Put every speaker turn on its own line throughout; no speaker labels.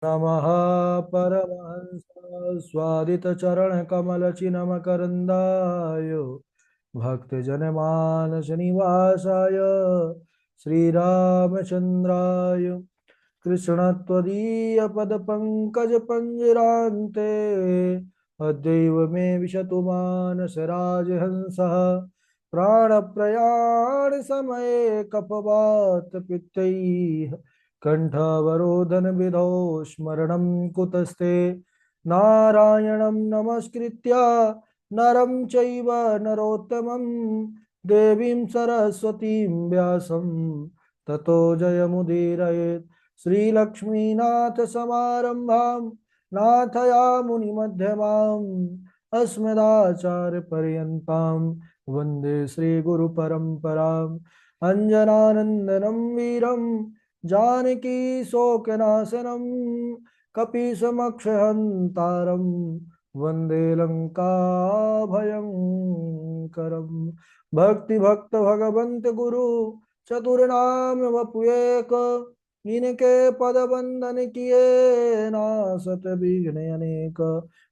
नमः परमहंस स्वादितचरणकमलचिन्मकरन्दाय भक्तजनमानसनिवासाय श्रीरामचन्द्राय कृष्णत्वदीयपदपङ्कजपञ्जरान्ते अद्यैव मे विशतु मानसराजहंसः प्राणप्रयाणसमये कपवातपित्तैः कण्ठावरोधनविधौ स्मरणं कुतस्ते नारायणं नमस्कृत्य नरं चैव नरोत्तमं देवीं सरस्वतीं व्यासं ततो जयमुदीरयेत् श्रीलक्ष्मीनाथ समारंभां नाथयामुनिमध्यमाम् अस्मदाचार्यपर्यन्तां वन्दे श्रीगुरुपरम्पराम् अञ्जनानन्दनं वीरं जानकी शोकनाशनं कपीशमक्षहन्तारं वन्दे लङ्काभयङ्करं भक्तिभक्त भगवन्त गुरु चतुर्नाम वपुएक इनके पद बंदन किए नासत विघ्न अनेक।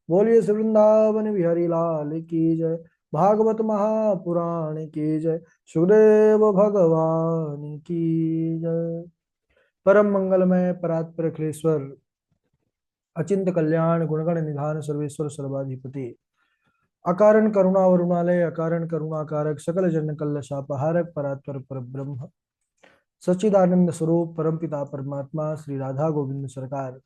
बोलिए श्री वृंदावन बिहारी लाल की जय। भागवत महापुराण की जय। सुखदेव भगवान की जय। परम मंगलमय परात्पर अखिलेश्वर अचिंत कल्याण गुणगण निधान सर्वेश्वर सर्वाधिपति अकारण करुणा वरुणालय अकारण करुणाकारक सकल जन कल्ल शापहारक परात्पर पर ब्रह्म सच्चिदानंद स्वरूप परमपिता परमात्मा श्री राधा गोविंद सरकार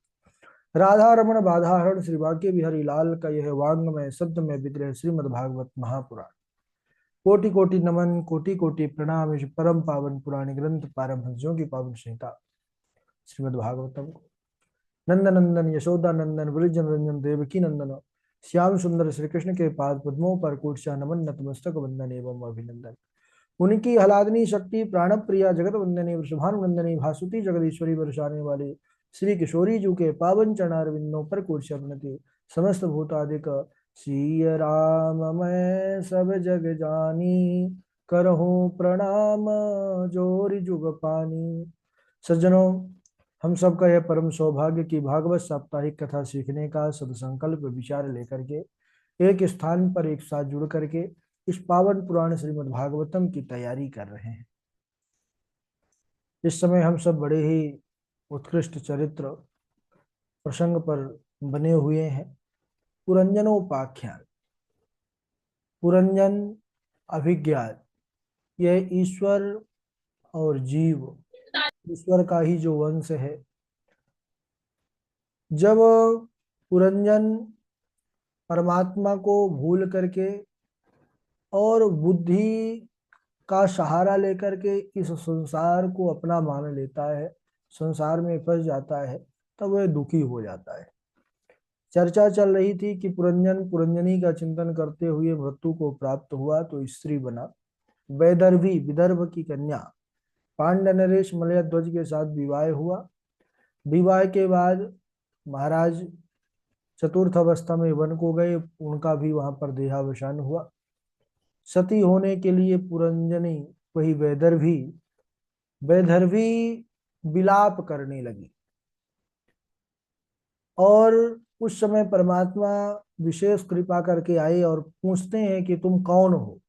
राधा रमण बाधाहरण श्री बांके बिहारी लाल का यह वांग्मय शब्द में विग्रह श्रीमद् भागवत महापुराण। कोटि कोटि नमन कोटि कोटि प्रणाम इस परम पावन पुराण ग्रंथ पारमहंसों की पावन संहिता श्रीमद् भागवतम को नंदन नंदन यशोदा नंदन वृजन रंजन देवकी नंदन श्याम सुंदर श्री कृष्ण के पाद पद्मों पर कोटशा नमन नतमस्तक वंदन एवं अभिनंदन। उनकी आह्लादनी शक्ति प्राण प्रिया जगत वंदनी वृषभानुनंदनी भासुती जगदीश्वरी बरसाने वाले श्री किशोरी जू के पावन चरणारविंदों पर कोटि समस्त भूतादिक सिय राम मैं सब जग जानी करहूं प्रणाम जोरि जुग पानी। सज्जनों, हम सबका यह परम सौभाग्य कि भागवत साप्ताहिक कथा सीखने का सदसंकल्प विचार लेकर के एक स्थान पर एक साथ जुड़ करके इस पावन पुराण श्रीमद् भागवतम की तैयारी कर रहे हैं। इस समय हम सब बड़े ही उत्कृष्ट चरित्र प्रसंग पर बने हुए हैं। पुरंजनोपाख्यान, पुरंजन अभिज्ञान, यह ईश्वर और जीव, ईश्वर का ही जो वंश है। जब पुरंजन परमात्मा को भूल करके और बुद्धि का सहारा लेकर के इस संसार को अपना मान लेता है, संसार में फंस जाता है, तब वह दुखी हो जाता है। चर्चा चल रही थी कि पुरंजन पुरंजनी का चिंतन करते हुए मृत्यु को प्राप्त हुआ तो स्त्री बना। वैदर्भी, विदर्भ की कन्या पांड्य नरेश मलयध्वज के साथ विवाह हुआ। विवाह के बाद महाराज चतुर्थ अवस्था में वन को गए, उनका भी वहां पर देहावसान हुआ। सती होने के लिए पुरंजनी, वही वैदर्भी, वैदर्भी विलाप करने लगी। और उस समय परमात्मा विशेष कृपा करके आए और पूछते हैं कि तुम कौन हो।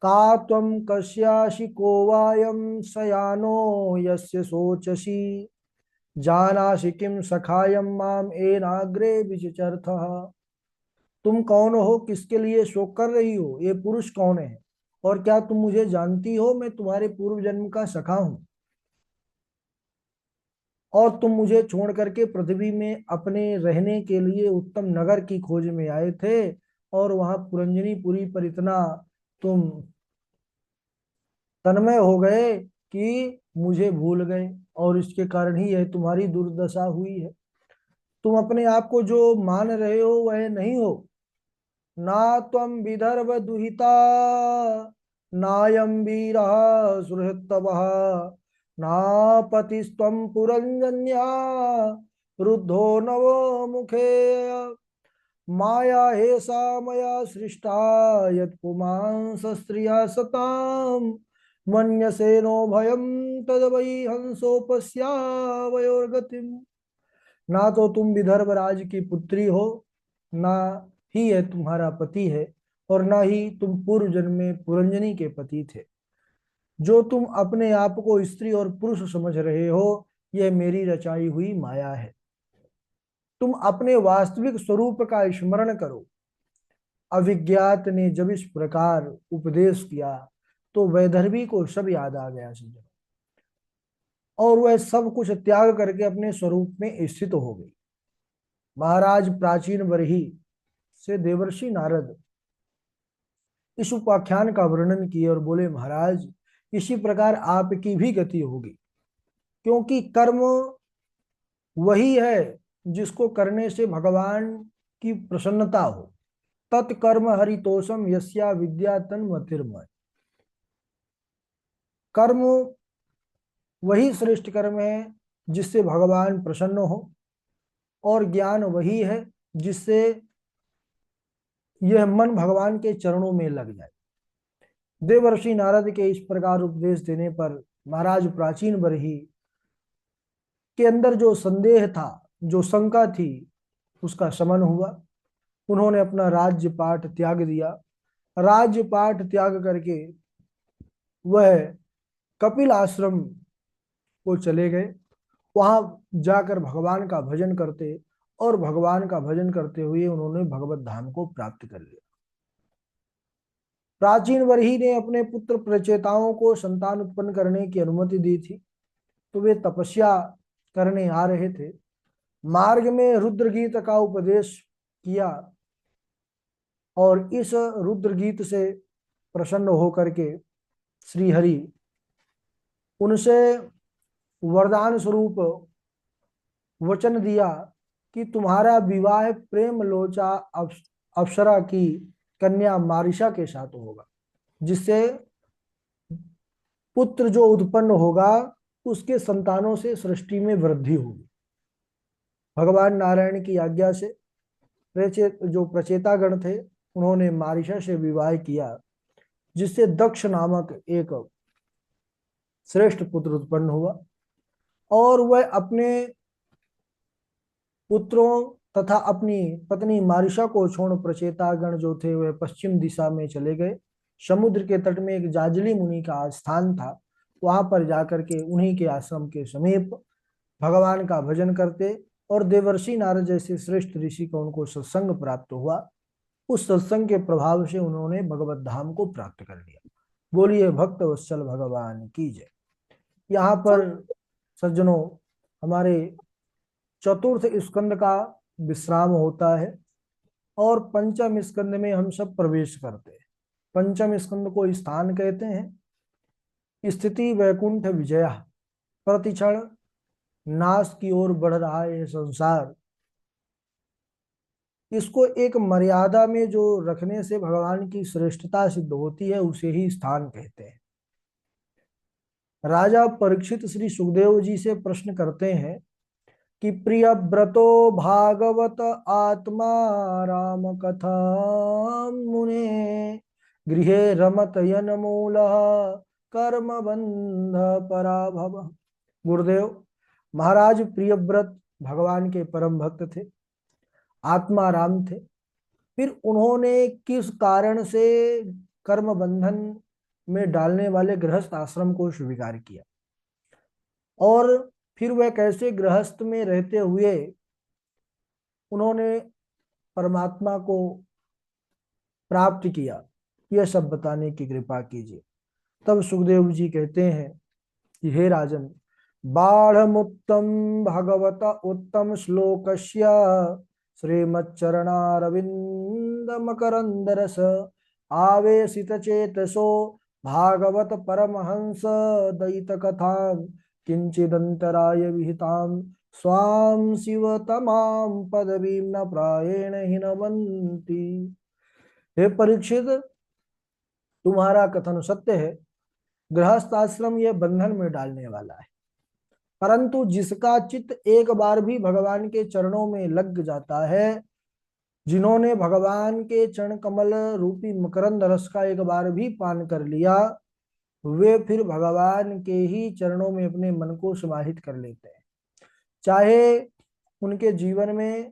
का त्वं कस्यासि को वायं शयानो यस्य शोचसि जानासि किं सखायं माम एनाग्रे विचचरथः। तुम कौन हो, किसके लिए शोक कर रही हो, ये पुरुष कौन है, और क्या तुम मुझे जानती हो, मैं तुम्हारे पूर्व जन्म का सखा हूं, और तुम मुझे छोड़ करके पृथ्वी में अपने रहने के लिए उत्तम नगर की खोज में आए थे, और वहां पुरंजनीपुरी पर इतना तुम तन्मय हो गए कि मुझे भूल गए, और इसके कारण ही यह तुम्हारी दुर्दशा हुई है। तुम अपने आप को जो मान रहे हो वह नहीं हो। ना त्वं विदर्भ दुहिता नायं वीरः सुहृत्तवः नापतिस्त्वं पुरंजन्या रुद्धो नवो मुखे माया हेषा मया सृष्टा यत्पुमांस स्त्रिया सतां मन्यसे नो भयं तद वै हंसोपस्यावयोर्गतिम्। ना तो तुम विदर्भ राज की पुत्री हो, ना ही यह तुम्हारा पति है, और ना ही तुम पूर्व जन्म में पुरंजनी के पति थे। जो तुम अपने आप को स्त्री और पुरुष समझ रहे हो, यह मेरी रचाई हुई माया है। तुम अपने वास्तविक स्वरूप का स्मरण करो। अभिज्ञात ने जब इस प्रकार उपदेश किया तो वैदर्भी को सब याद आ गया सज्जन, और वह सब कुछ त्याग करके अपने स्वरूप में स्थित हो गई। महाराज प्राचीन बरही से देवर्षि नारद इस उपाख्यान का वर्णन किए और बोले, महाराज इसी प्रकार आपकी भी गति होगी, क्योंकि कर्म वही है जिसको करने से भगवान की प्रसन्नता हो। तत्कर्म हरितोषम यस्या विद्या तन्मतिर्मय। कर्म वही श्रेष्ठ कर्म है जिससे भगवान प्रसन्न हो, और ज्ञान वही है जिससे यह मन भगवान के चरणों में लग जाए। देवर्षि नारद के इस प्रकार उपदेश देने पर महाराज प्राचीन बरही के अंदर जो संदेह था, जो शंका थी, उसका शमन हुआ। उन्होंने अपना राज्य पाठ त्याग दिया। राज्य पाठ त्याग करके वह कपिल आश्रम को चले गए। वहां जाकर भगवान का भजन करते, और भगवान का भजन करते हुए उन्होंने भगवत धाम को प्राप्त कर लिया। प्राचीन वर्ही ने अपने पुत्र प्रचेताओं को संतान उत्पन्न करने की अनुमति दी थी, तो वे तपस्या करने आ रहे थे। मार्ग में रुद्र गीत का उपदेश किया, और इस रुद्र गीत से प्रसन्न होकर के श्री हरि उनसे वरदान स्वरूप वचन दिया कि तुम्हारा विवाह प्रेम लोचा अप्सरा की कन्या मारिशा के साथ होगा, जिससे पुत्र जो उत्पन्न होगा उसके संतानों से सृष्टि में वृद्धि होगी। भगवान नारायण की आज्ञा से जो प्रचेतागण थे उन्होंने मारिशा से विवाह किया, जिससे दक्ष नामक एक श्रेष्ठ पुत्र उत्पन्न हुआ। और वह अपने पुत्रों तथा अपनी पत्नी मारिशा को छोड़ प्रचेतागण जो थे वह पश्चिम दिशा में चले गए। समुद्र के तट में एक जाजली मुनि का स्थान था, वहां पर जाकर के उन्हीं के आश्रम के समीप भगवान का भजन करते, और देवर्षि नारद जैसे श्रेष्ठ ऋषि को उनको सत्संग प्राप्त हुआ। उस सत्संग के प्रभाव से उन्होंने भगवत धाम को प्राप्त कर लिया। बोलिए भक्त वत्सल भगवान की जय। यहाँ पर सज्जनों हमारे चतुर्थ स्कंद का विश्राम होता है, और पंचम स्कंद में हम सब प्रवेश करते हैं। पंचम स्कंद को स्थान कहते हैं। स्थिति वैकुंठ विजया। प्रतिक्षण नाश की ओर बढ़ रहा है ये संसार। इसको एक मर्यादा में जो रखने से भगवान की श्रेष्ठता सिद्ध होती है उसे ही स्थान कहते हैं। राजा परीक्षित श्री सुखदेव जी से प्रश्न करते हैं कि प्रिय व्रतो भागवत आत्मा राम कथा मुने गृहे रमत यन मूल कर्म बंध पराभव। गुरुदेव, महाराज प्रियव्रत भगवान के परम भक्त थे, आत्मा राम थे। फिर उन्होंने किस कारण से कर्म बंधन में डालने वाले गृहस्थ आश्रम को स्वीकार किया, और फिर वह कैसे गृहस्थ में रहते हुए उन्होंने परमात्मा को प्राप्त किया, यह सब बताने की कृपा कीजिए। तब सुखदेव जी कहते हैं कि हे राजन, बाढ़मुत्तम भगवत उत्तम श्लोकस्य श्रीमच्चरणारविंद मकरंद रस आवेशित चेतसो भागवत परमहंस दयित कथां किंचिदंतराय विहितां स्वाम शिव तमाम पदवीं न प्रायेण हिनवन्ति। हे परीक्षित, तुम्हारा कथन सत्य है। गृहस्थ आश्रम यह बंधन में डालने वाला है, परंतु जिसका चित्त एक बार भी भगवान के चरणों में लग जाता है, जिन्होंने भगवान के चरण कमल रूपी मकरंद रस का एक बार भी पान कर लिया, वे फिर भगवान के ही चरणों में अपने मन को समाहित कर लेते हैं। चाहे उनके जीवन में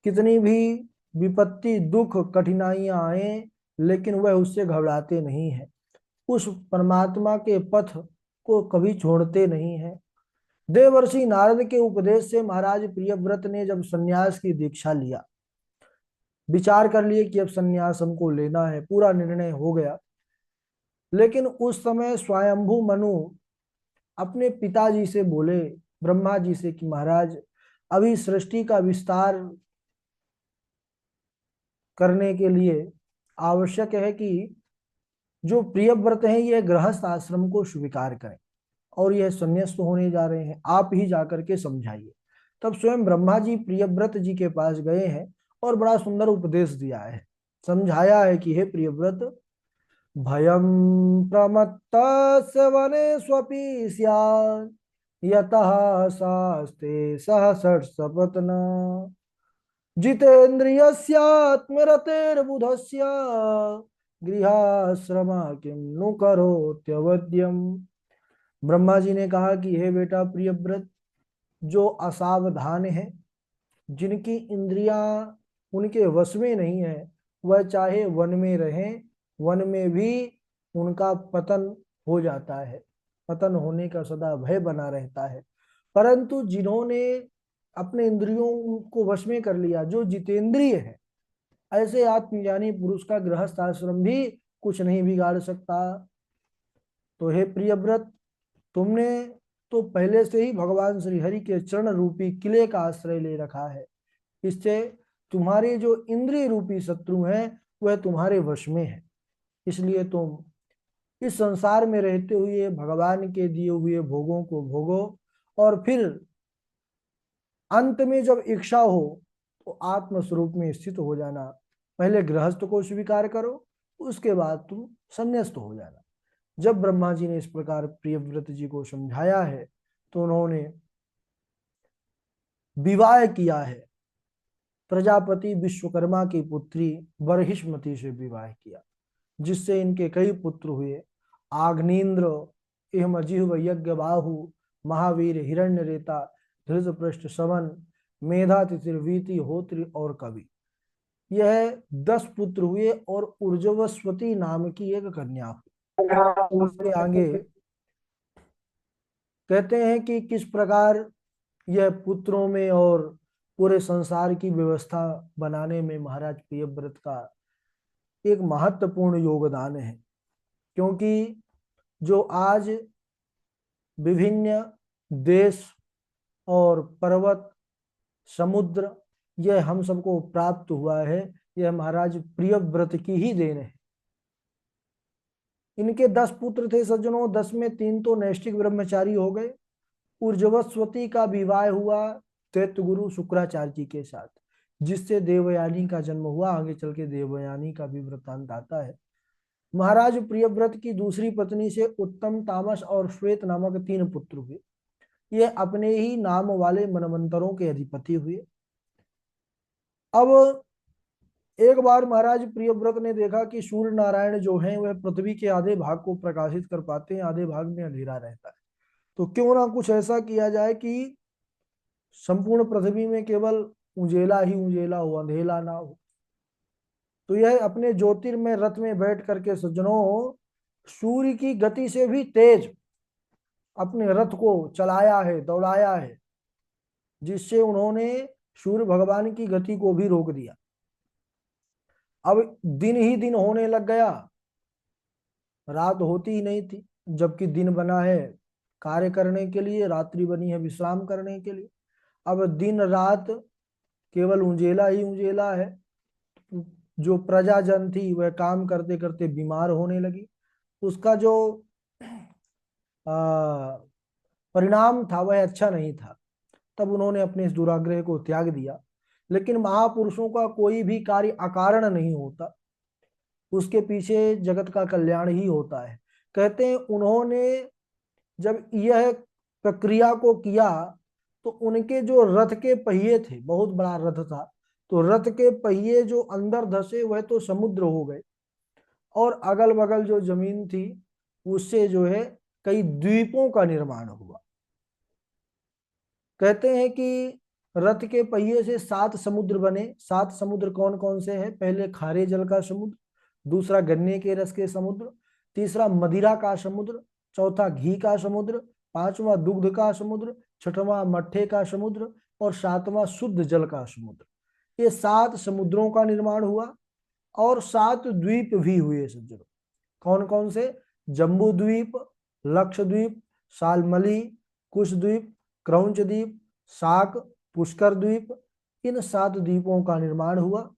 कितनी भी विपत्ति, दुख, कठिनाइयां आए, लेकिन वह उससे घबराते नहीं है, उस परमात्मा के पथ को कभी छोड़ते नहीं है। देवर्षि नारद के उपदेश से महाराज प्रियव्रत ने जब सन्यास की दीक्षा लिया, विचार कर लिए कि अब सन्यास हमको लेना है, पूरा निर्णय हो गया। लेकिन उस समय स्वयंभू मनु अपने पिताजी से बोले, ब्रह्मा जी से, कि महाराज अभी सृष्टि का विस्तार करने के लिए आवश्यक है कि जो प्रियव्रत हैं ये गृहस्थ आश्रम को स्वीकार करें, और यह संन्यास्त होने जा रहे हैं, आप ही जाकर के समझाइए। तब स्वयं ब्रह्मा जी प्रियव्रत जी के पास गए हैं और बड़ा सुंदर उपदेश दिया है, समझाया है कि हे प्रियव्रत, भयं प्रमत्तस्य वनेष्वपि स्यात् यतः शास्ते सहसत् सपत्न जितेन्द्रियस्यात्मरतेर्बुधस्य गृहाश्रम किं नु करोत्यवद्यम्। ब्रह्मा जी ने कहा कि हे बेटा प्रियव्रत, जो असावधान है, जिनकी इंद्रियां उनके वश में नहीं है, वह चाहे वन में रहें, वन में भी उनका पतन हो जाता है, पतन होने का सदा भय बना रहता है। परंतु जिन्होंने अपने इंद्रियों को वश में कर लिया, जो जितेंद्रिय है, ऐसे आत्मज्ञानी पुरुष का गृहस्थ आश्रम भी कुछ नहीं बिगाड़ सकता। तो हे प्रियव्रत, तुमने तो पहले से ही भगवान श्री हरि के चरण रूपी किले का आश्रय ले रखा है, इससे तुम्हारे जो इंद्रिय रूपी शत्रु हैं वह तुम्हारे वश में है। इसलिए तुम इस संसार में रहते हुए भगवान के दिए हुए भोगों को भोगो, और फिर अंत में जब इच्छा हो तो आत्म स्वरूप में स्थित हो जाना। पहले गृहस्थ को स्वीकार करो, उसके बाद तुम संन्यास्त हो जाना। जब ब्रह्मा जी ने इस प्रकार प्रियव्रत जी को समझाया है, तो उन्होंने विवाह किया है, प्रजापति विश्वकर्मा की पुत्री बरहिष्मति से विवाह किया, जिससे इनके कई पुत्र हुए। आग्नेन्द्र, इहमजिह्व यज्ञबाहु, महावीर, हिरण्यरेता, धृतपृष्ठ, सवन, मेधा, तिथिर्वीति, होत्री और कवि। यह 10 पुत्र हुए और ऊर्जवस्वती नाम की एक कन्या हुई। उसके आगे कहते हैं कि किस प्रकार यह पुत्रों में और पूरे संसार की व्यवस्था बनाने में महाराज प्रियव्रत का एक महत्वपूर्ण योगदान है। क्योंकि जो आज विभिन्न देश और पर्वत, समुद्र, यह हम सबको प्राप्त हुआ है, यह महाराज प्रियव्रत की ही देन है। इनके 10 पुत्र थे सज्जनों, 10 में 3 तो नैष्ठिक ब्रह्मचारी हो गए। ऊर्जवस्वती का विवाह हुआ दैत्य गुरु शुक्राचार्य जी के साथ, जिससे देवयानी का जन्म हुआ। आगे चल के देवयानी का भी वृत्तांत आता है। महाराज प्रियव्रत की दूसरी पत्नी से उत्तम, तामस और श्वेत नामक 3 पुत्र हुए। ये अपने ही नाम वाले मनवंतरों के अधिपति हुए। अब एक बार महाराज प्रियव्रत ने देखा कि सूर्य नारायण जो हैं वह पृथ्वी के आधे भाग को प्रकाशित कर पाते हैं, आधे भाग में अंधेरा रहता है। तो क्यों ना कुछ ऐसा किया जाए कि संपूर्ण पृथ्वी में केवल उजेला ही उजेला हो, अंधेला ना हो। तो यह अपने ज्योतिर्मय रथ में बैठ करके सज्जनों सूर्य की गति से भी तेज अपने रथ को चलाया है, दौड़ाया है, जिससे उन्होंने सूर्य भगवान की गति को भी रोक दिया। अब दिन ही दिन होने लग गया, रात होती ही नहीं थी। जबकि दिन बना है कार्य करने के लिए, रात्रि बनी है विश्राम करने के लिए। अब दिन रात केवल उजेला ही उजेला है। जो प्रजाजन थी वह काम करते करते बीमार होने लगी। उसका जो परिणाम था वह अच्छा नहीं था। तब उन्होंने अपने इस दुराग्रह को त्याग दिया। लेकिन महापुरुषों का कोई भी कार्य अकारण नहीं होता, उसके पीछे जगत का कल्याण ही होता है। कहते हैं उन्होंने जब यह प्रक्रिया को किया तो उनके जो रथ के पहिए थे, बहुत बड़ा रथ था, तो रथ के पहिए जो अंदर धसे वह तो समुद्र हो गए, और अगल बगल जो जमीन थी उससे जो है कई द्वीपों का निर्माण हुआ। कहते हैं कि रथ के पहिए से 7 समुद्र बने। 7 समुद्र कौन कौन से हैं? पहले खारे जल का समुद्र, दूसरा गन्ने के रस के समुद्र, तीसरा मदिरा का समुद्र, चौथा घी का समुद्र, पांचवा दुग्ध का समुद्र, छठवां मट्ठे का समुद्र और सातवां शुद्ध जल का समुद्र। ये 7 समुद्रों का निर्माण हुआ और 7 द्वीप भी हुए सज्जनों। कौन कौन से? जम्बू द्वीप, लक्षद्वीप, शालमली, कुशद्वीप, क्रौंच द्वीप, शाक, पुष्कर द्वीप। इन 7 द्वीपों का निर्माण हुआ।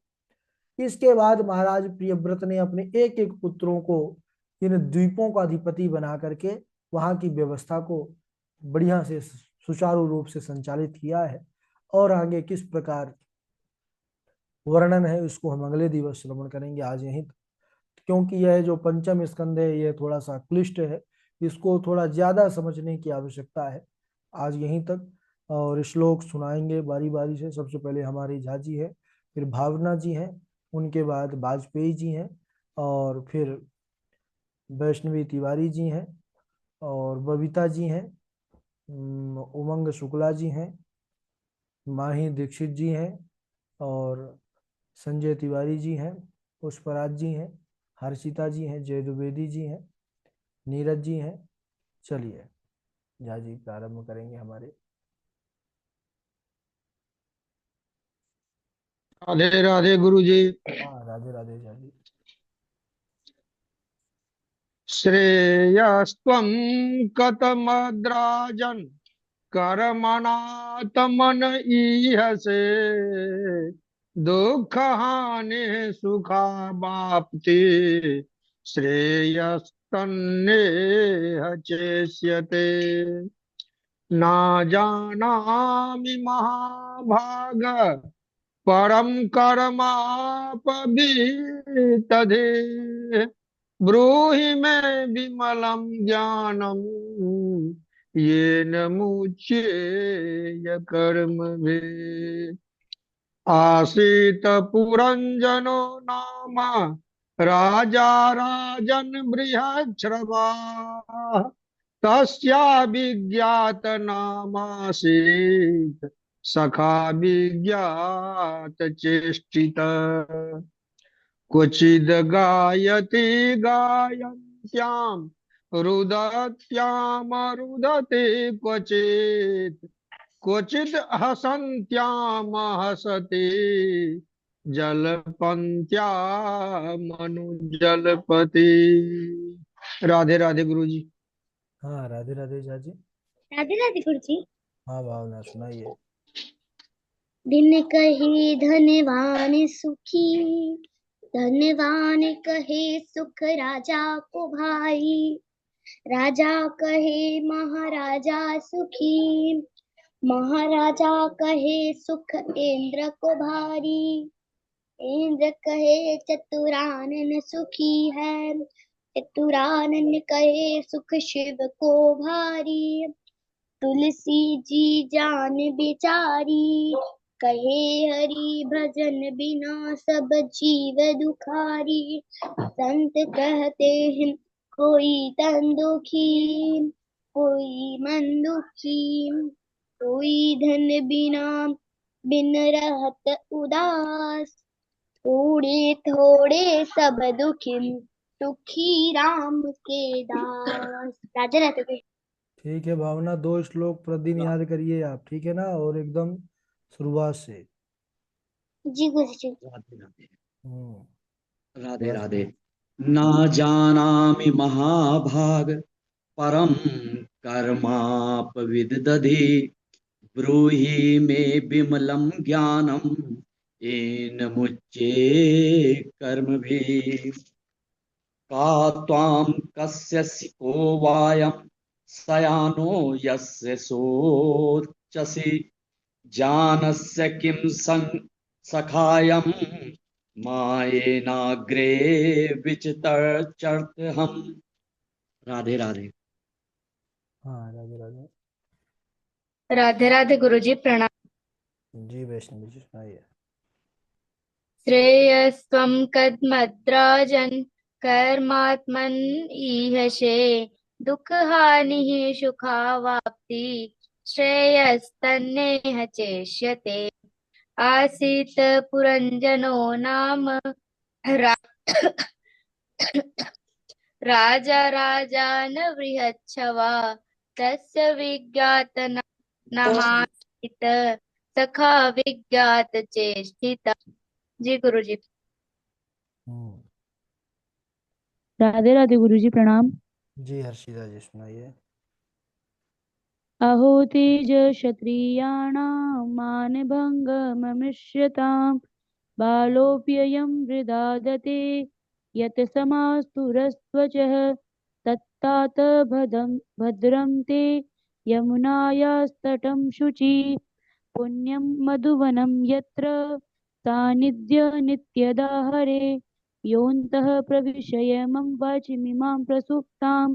इसके बाद महाराज प्रियव्रत ने अपने एक एक पुत्रों को इन द्वीपों का अधिपति बना करके वहां की व्यवस्था को बढ़िया से सुचारू रूप से संचालित किया है। और आगे किस प्रकार वर्णन है इसको हम अगले दिवस श्रवण करेंगे। आज यहीं, क्योंकि यह जो पंचम स्कंद है यह थोड़ा सा क्लिष्ट है, इसको थोड़ा ज्यादा समझने की आवश्यकता है। आज यहीं तक, और श्लोक सुनाएंगे बारी बारी से। सबसे पहले हमारी झा जी है, फिर भावना जी हैं, उनके बाद वाजपेयी जी हैं, और फिर वैष्णवी तिवारी जी हैं, और बबीता जी हैं, उमंग शुक्ला जी हैं, माही दीक्षित जी हैं, और संजय तिवारी जी हैं, पुष्पराज जी हैं, हर्षिता जी हैं, जय द्विवेदी जी हैं, नीरज जी हैं। चलिए झा जी प्रारंभ करेंगे हमारे।
राधे राधे गुरु जी।
हाँ राधे राधे झा जी।
श्रेयस्त्वं कतमद्राजन् कर्मणातमन ईहसे दुःखहानि सुखावाप्ति श्रेयस्तन्नेह चेष्यते न जानामि महाभाग परम कर्मापवीतधे ब्रूहि मे विमलं ज्ञानम् येन मुच्येय कर्मभिः आसीत पुरञ्जनो नाम राजा राजन् बृहच्छ्रवाः तस्याभिज्ञातनामासीत् सखा विज्ञात चेष्टित क्वचिद् गायति गायन्त्याम् रुदत्यामरुदति क्वचित् क्वचिद् हसन्त्याम हसति जलपन्त्यामनुजलपति। राधे राधे गुरु जी।
हाँ राधे राधे झा जी।
राधे राधे गुरु जी।
हाँ भावना सुनाइए।
दिन कहे धनवान सुखी, धनवान कहे सुख राजा को भाई। राजा कहे महाराजा सुखी, महाराजा कहे सुख इंद्र को भारी। इंद्र कहे चतुरानन सुखी है, चतुरानन कहे सुख शिव को भारी। तुलसी जी जान बिचारी, कहे हरि भजन बिना सब जीव दुखारी। संत कहते हैं कोई तन दुखी, कोई मन दुखी, कोई धन बिना बिन रहत उदास। थोड़े थोड़े सब दुखी, सुखी राम के दास। राजा रहते।
ठीक है भावना, 2 श्लोक प्रतिदिन याद करिए आप, ठीक है ना? और एकदम शुरुआत से।
जी गुरु जी।
राधे राधे।
हम्म।
राधे राधे।
वाजपेयी।
न जानामि महाभाग परम कर्मापविदधि ब्रूहि मे विमलं ज्ञानम येन मुच्ये कर्मभिः का त्वां कस्यसि को वायं सयानो यस्य सोचसि जानस्य किं सखायं मायेनाग्रे विचितर्चर्त हम। राधे राधे।
हाँ राधे राधे।
राधे राधे गुरुजी प्रणाम।
जी वैष्णवी जी सुनाइए।
श्रेयस्त्वं कद्मद्राजन् कर्मात्मन् ईहषे दुःखहानिः सुखावाप्ति श्रेयस्तन्नेह चेष्यते आसीत् पुरञ्जनो नाम रा, राजा राजान बृहच्छवा तस्य विज्ञात नहासित सखा विज्ञात चेष्टिता। जी गुरुजी।
हम्म,
राधे राधे गुरुजी प्रणाम।
जी हर्षिता जी सुनाइए।
अहो तेज क्षत्रियाणां मानभङ्गममिष्यतां बालोऽप्ययं वृदादते यत् समास्तुरस्त्वचः तत्तात भद्रं ते यमुनायास्तटं शुचि पुण्यं मधुवनं यत्र सान्निध्य नित्यदा हरे योऽन्तः प्रविशय मम वाचमिमां प्रसुप्तां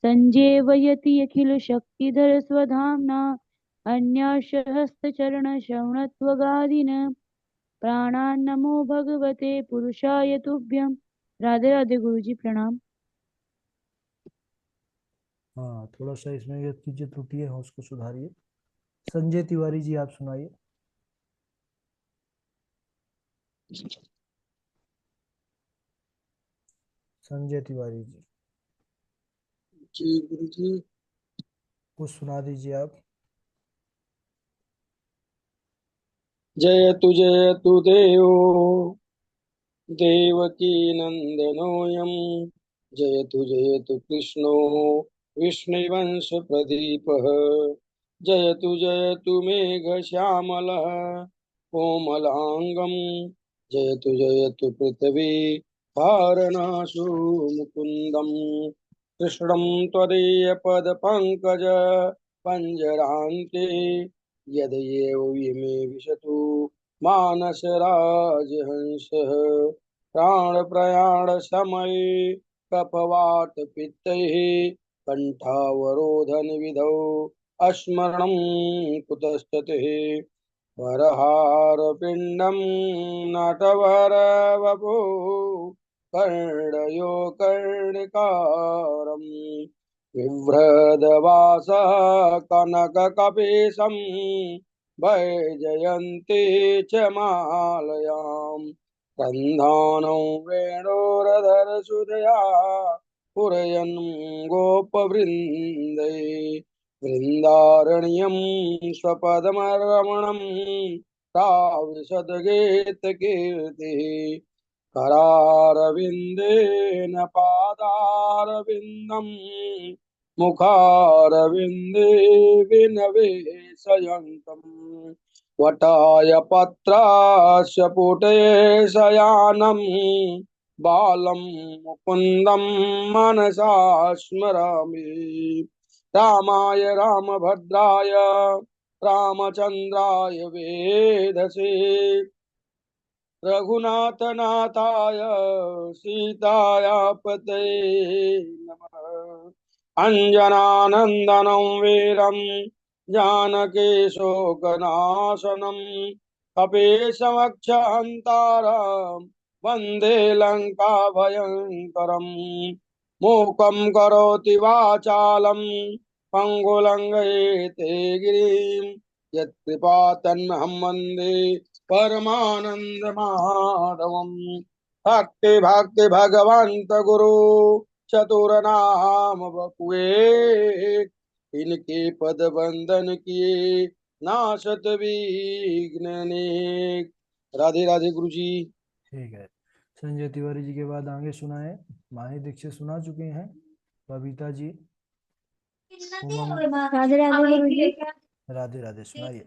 सञ्जीवयति अखिलशक्तिधर स्वधाम्ना अन्याशहस्तचरणश्रवणत्वगादीन् प्राणान्नमो भगवते पुरुषाय तुभ्यं। राधे राधे गुरुजी प्रणाम।
हाँ, थोड़ा सा इसमें ये चीजें त्रुटि है उसको सुधारिए। संजय तिवारी जी आप सुनाइए। संजय तिवारी जी
जी गुरु जी।
कुछ सुना दीजिए आप।
जयतु देवो देवकी नन्दनोऽयं जयतु कृष्णो विष्णुवंश प्रदीपः जयतु मेघश्यामलः कोमलांगं जयतु पृथ्वी तारणासु मुकुन्दं कृष्णं त्वदीयपदपङ्कज पञ्जरान्ते यदयेव विशतु मानसराजहंसः प्राणप्रयाण समये कफवात पित्तैः कण्ठावरोधन विधौ अस्मरणं कुतस्तते वरहारपिण्डं नटवरवपो कर्णयो कर्णिकारम् बिभ्रदवासः कनककपीशं वैजयन्ती च मालयाम् कन्धानं वेणोरधरसुधया पुरयन् गोपवृन्दै वृन्दारण्यं स्वपदमरमणं ताविशद्गीतकीर्तिः करारविन्देन पादारविन्दम् मुखारविन्दे विनवेशयन्तम् वटाय पत्रास्य पुटे शयानं बालं मुकुन्दं मनसा स्मरामि रामाय रामभद्राय रामचन्द्राय वेधसे रघुनाथनाथाय सीताया पतये नमः अंजनानंदनं वीरं जानकी शोकनाशनं कपीशमक्षहन्तारं वन्दे लंका भयङ्करम् मूकं करोति वाचालं पङ्गुलङ्घयते गिरिं यत्कृपातन्महं वन्दे परमानंद माधवम भक्ति भगवंत गुरु चतुर नाम बपुए इनके पद बंदन किए नाशत विघ्न अनेक। राधे राधे गुरु जी।
ठीक है, संजय तिवारी जी के बाद आगे सुनाए। माही दीक्षित सुना चुके हैं। बबीता जी, उमंग,
राधे राधे गुरुजी।
राधे राधे सुनाइए।